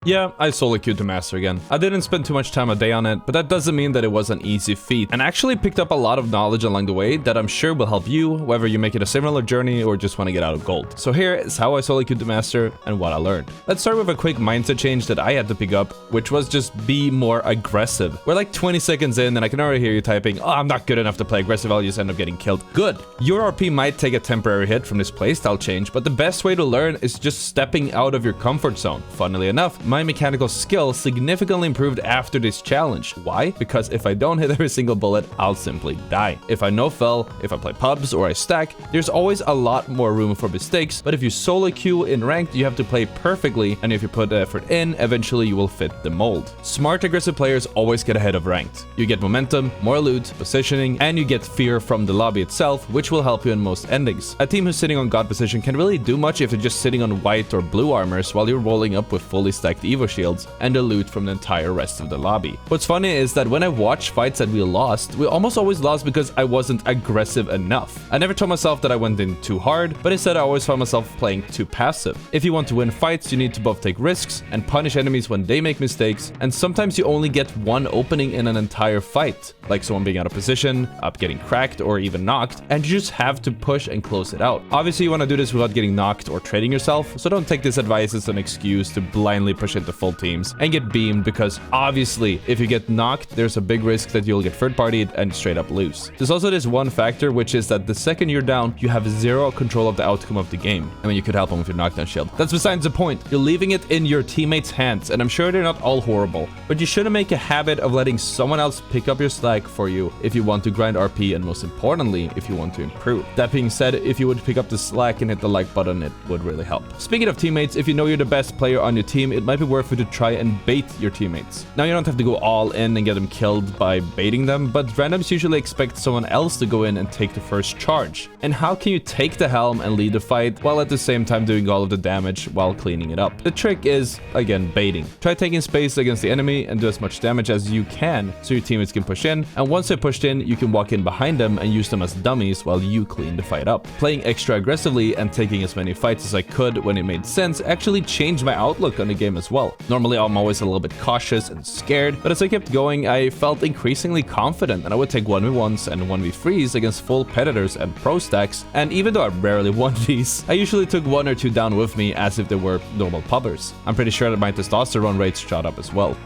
Yeah, I solo queued to master again. I didn't spend too much time a day on it, but that doesn't mean that it was an easy feat, and actually picked up a lot of knowledge along the way that I'm sure will help you, whether you make it a similar journey or just want to get out of gold. So here is how I solo queued to master and what I learned. Let's start with a quick mindset change that I had to pick up, which was just be more aggressive. We're like 20 seconds in and I can already hear you typing, oh, I'm not good enough to play aggressive, I'll just end up getting killed. Good. Your RP might take a temporary hit from this playstyle change, but the best way to learn is just stepping out of your comfort zone. Funnily enough, my mechanical skill significantly improved after this challenge. Why? Because if I don't hit every single bullet, I'll simply die. If I no-fell, if I play pubs or I stack, there's always a lot more room for mistakes, but if you solo queue in ranked, you have to play perfectly, and if you put the effort in, eventually you will fit the mold. Smart aggressive players always get ahead of ranked. You get momentum, more loot, positioning, and you get fear from the lobby itself, which will help you in most endings. A team who's sitting on god position can really do much if they're just sitting on white or blue armors while you're rolling up with fully stacked evo shields and the loot from the entire rest of the lobby. What's funny is that when I watch fights that we lost, we almost always lost because I wasn't aggressive enough. I never told myself that I went in too hard, but instead I always found myself playing too passive. If you want to win fights, you need to both take risks and punish enemies when they make mistakes, and sometimes you only get one opening in an entire fight, like someone being out of position, up getting cracked, or even knocked, and you just have to push and close it out. Obviously, you want to do this without getting knocked or trading yourself, so don't take this advice as an excuse to blindly push into full teams and get beamed, because obviously if you get knocked, there's a big risk that you'll get third partied and straight up lose. There's also this one factor, which is that the second you're down, you have zero control of the outcome of the game. I mean, you could help them with your knockdown shield. That's besides the point. You're leaving it in your teammates' hands, and I'm sure they're not all horrible, but you shouldn't make a habit of letting someone else pick up your slack for you if you want to grind RP, and most importantly, if you want to improve. That being said, if you would pick up the slack and hit the like button, it would really help. Speaking of teammates, if you know you're the best player on your team, it might be worth it to try and bait your teammates. Now, you don't have to go all in and get them killed by baiting them, but randoms usually expect someone else to go in and take the first charge. And how can you take the helm and lead the fight while at the same time doing all of the damage while cleaning it up? The trick is, again, baiting. Try taking space against the enemy and do as much damage as you can so your teammates can push in, and once they're pushed in, you can walk in behind them and use them as dummies while you clean the fight up. Playing extra aggressively and taking as many fights as I could when it made sense actually changed my outlook on the game as well. Normally, I'm always a little bit cautious and scared, but as I kept going, I felt increasingly confident, and I would take 1v1s and 1v3s against full predators and pro stacks, and even though I rarely won these, I usually took one or two down with me as if they were normal pubbers. I'm pretty sure that my testosterone rates shot up as well.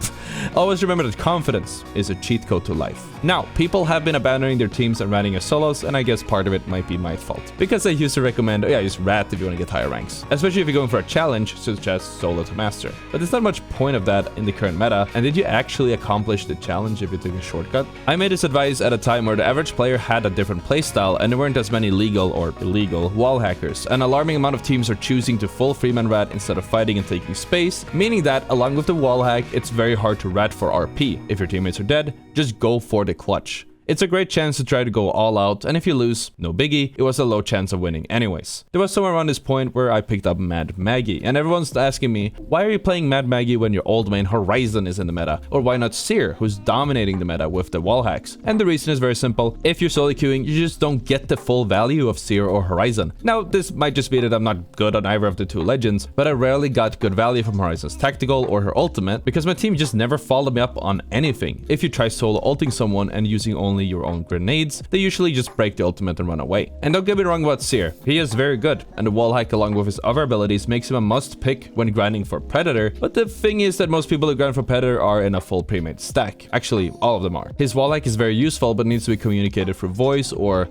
Always remember that confidence is a cheat code to life. Now, people have been abandoning their teams and running as solos, and I guess part of it might be my fault, because I used to recommend, oh yeah, use rat if you want to get higher ranks, especially if you're going for a challenge such as solo to master. But there's not much point of that in the current meta, and did you actually accomplish the challenge if you took a shortcut? I made this advice at a time where the average player had a different playstyle and there weren't as many legal or illegal wall hackers. An alarming amount of teams are choosing to full freeman rat instead of fighting and taking space, meaning that along with the wall hack, it's very hard to rat for RP. If your teammates are dead, just go for the clutch. It's a great chance to try to go all out, and if you lose, no biggie, it was a low chance of winning anyways. There was somewhere around this point where I picked up Mad Maggie, and everyone's asking me, why are you playing Mad Maggie when your old main Horizon is in the meta? Or why not Seer, who's dominating the meta with the wall hacks? And the reason is very simple. If you're solo queuing, you just don't get the full value of Seer or Horizon. Now, this might just be that I'm not good on either of the two legends, but I rarely got good value from Horizon's tactical or her ultimate because my team just never followed me up on anything. If you try solo ulting someone and using only your own grenades, they usually just break the ultimate and run away. And don't get me wrong about Seer, he is very good, and the wall hack along with his other abilities makes him a must pick when grinding for Predator, but the thing is that most people who grind for Predator are in a full pre-made stack. Actually, all of them are. His wall hack is very useful, but needs to be communicated through voice or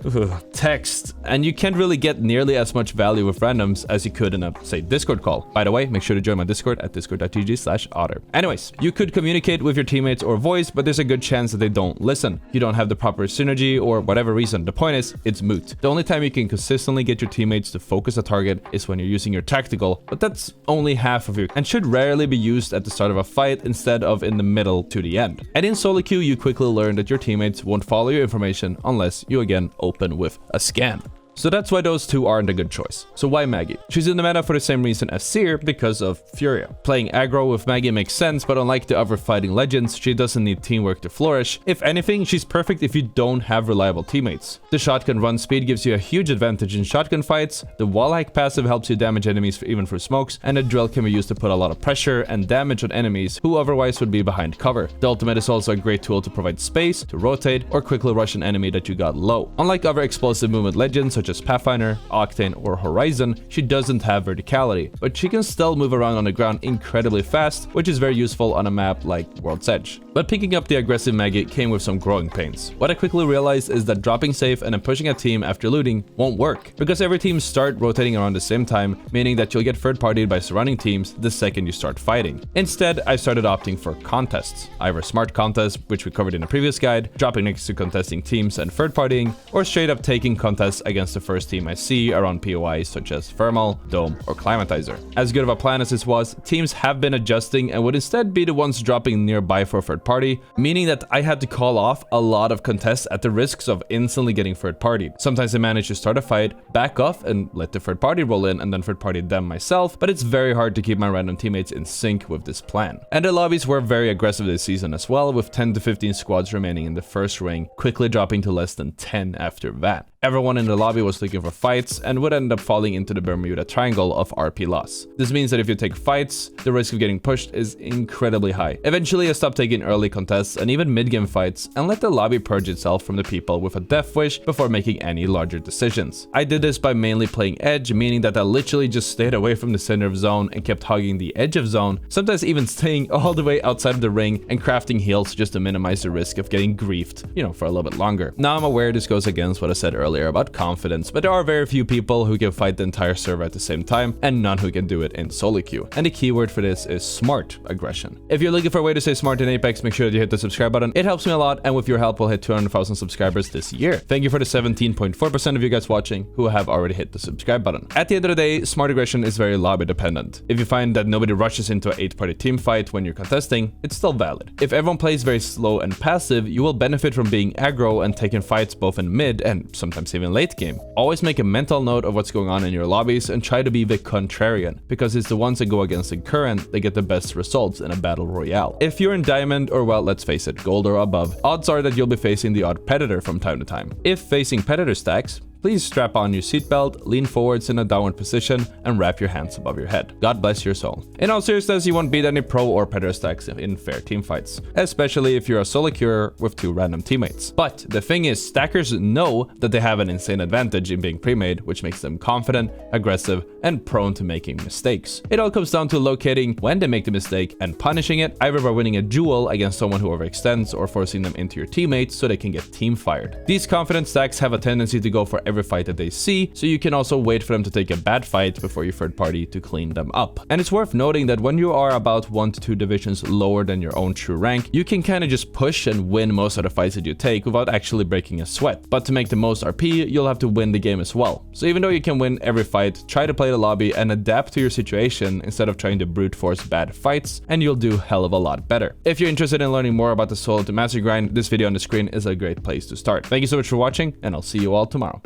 text, and you can't really get nearly as much value with randoms as you could in a, say, Discord call. By the way, make sure to join my Discord at discord.gg/otter. Anyways, you could communicate with your teammates or voice, but there's a good chance that they don't listen. You don't have the proper synergy or whatever reason. The point is, it's moot. The only time you can consistently get your teammates to focus a target is when you're using your tactical, but that's only half of your and should rarely be used at the start of a fight instead of in the middle to the end. And in solo queue, you quickly learn that your teammates won't follow your information unless you again open with a scan. So that's why those two aren't a good choice. So why Maggie? She's in the meta for the same reason as Seer, because of Furia. Playing aggro with Maggie makes sense, but unlike the other fighting legends, she doesn't need teamwork to flourish. If anything, she's perfect if you don't have reliable teammates. The shotgun run speed gives you a huge advantage in shotgun fights, the wall hack passive helps you damage enemies even through smokes, and the drill can be used to put a lot of pressure and damage on enemies who otherwise would be behind cover. The ultimate is also a great tool to provide space, to rotate, or quickly rush an enemy that you got low. Unlike other explosive movement legends such as Pathfinder, Octane, or Horizon, she doesn't have verticality, but she can still move around on the ground incredibly fast, which is very useful on a map like World's Edge. But picking up the aggressive Maggie came with some growing pains. What I quickly realized is that dropping safe and then pushing a team after looting won't work, because every team start rotating around the same time, meaning that you'll get third-partied by surrounding teams the second you start fighting. Instead, I started opting for contests, either smart contests, which we covered in a previous guide, dropping next to contesting teams and third-partying, or straight up taking contests against the first team I see around POIs such as Thermal, Dome, or Climatizer. As good of a plan as this was, teams have been adjusting and would instead be the ones dropping nearby for third party, meaning that I had to call off a lot of contests at the risks of instantly getting third partied. Sometimes I managed to start a fight, back off, and let the third party roll in and then third party them myself, but it's very hard to keep my random teammates in sync with this plan. And the lobbies were very aggressive this season as well, with 10 to 15 squads remaining in the first ring, quickly dropping to less than 10 after that. Everyone in the lobby was looking for fights and would end up falling into the Bermuda Triangle of RP loss. This means that if you take fights, the risk of getting pushed is incredibly high. Eventually I stopped taking early contests and even mid-game fights and let the lobby purge itself from the people with a death wish before making any larger decisions. I did this by mainly playing edge, meaning that I literally just stayed away from the center of zone and kept hugging the edge of zone, sometimes even staying all the way outside of the ring and crafting heals just to minimize the risk of getting griefed, for a little bit longer. Now I'm aware this goes against what I said earlier about confidence, but there are very few people who can fight the entire server at the same time, and none who can do it in SoloQ. And the keyword for this is smart aggression. If you're looking for a way to stay smart in Apex, make sure that you hit the subscribe button. It helps me a lot, and with your help, we'll hit 200,000 subscribers this year. Thank you for the 17.4% of you guys watching who have already hit the subscribe button. At the end of the day, smart aggression is very lobby dependent. If you find that nobody rushes into an 8-party team fight when you're contesting, it's still valid. If everyone plays very slow and passive, you will benefit from being aggro and taking fights both in mid and sometimes even late game. Always make a mental note of what's going on in your lobbies and try to be the contrarian, because it's the ones that go against the current that get the best results in a battle royale. If you're in diamond, or well, let's face it, gold or above, odds are that you'll be facing the odd predator from time to time. If facing predator stacks, please strap on your seatbelt, lean forwards in a downward position, and wrap your hands above your head. God bless your soul. In all seriousness, you won't beat any pro or predator stacks in fair teamfights, especially if you're a SoloQer with 2 random teammates. But the thing is, stackers know that they have an insane advantage in being pre-made, which makes them confident, aggressive, and prone to making mistakes. It all comes down to locating when they make the mistake and punishing it, either by winning a duel against someone who overextends or forcing them into your teammates so they can get team fired. These confident stacks have a tendency to go for every fight that they see, so you can also wait for them to take a bad fight before you third party to clean them up. And it's worth noting that when you are about 1 to 2 divisions lower than your own true rank, you can kind of just push and win most of the fights that you take without actually breaking a sweat. But to make the most RP, you'll have to win the game as well. So even though you can win every fight, try to play the lobby and adapt to your situation instead of trying to brute force bad fights, and you'll do hell of a lot better. If you're interested in learning more about the solo to mastery grind, this video on the screen is a great place to start. Thank you so much for watching, and I'll see you all tomorrow.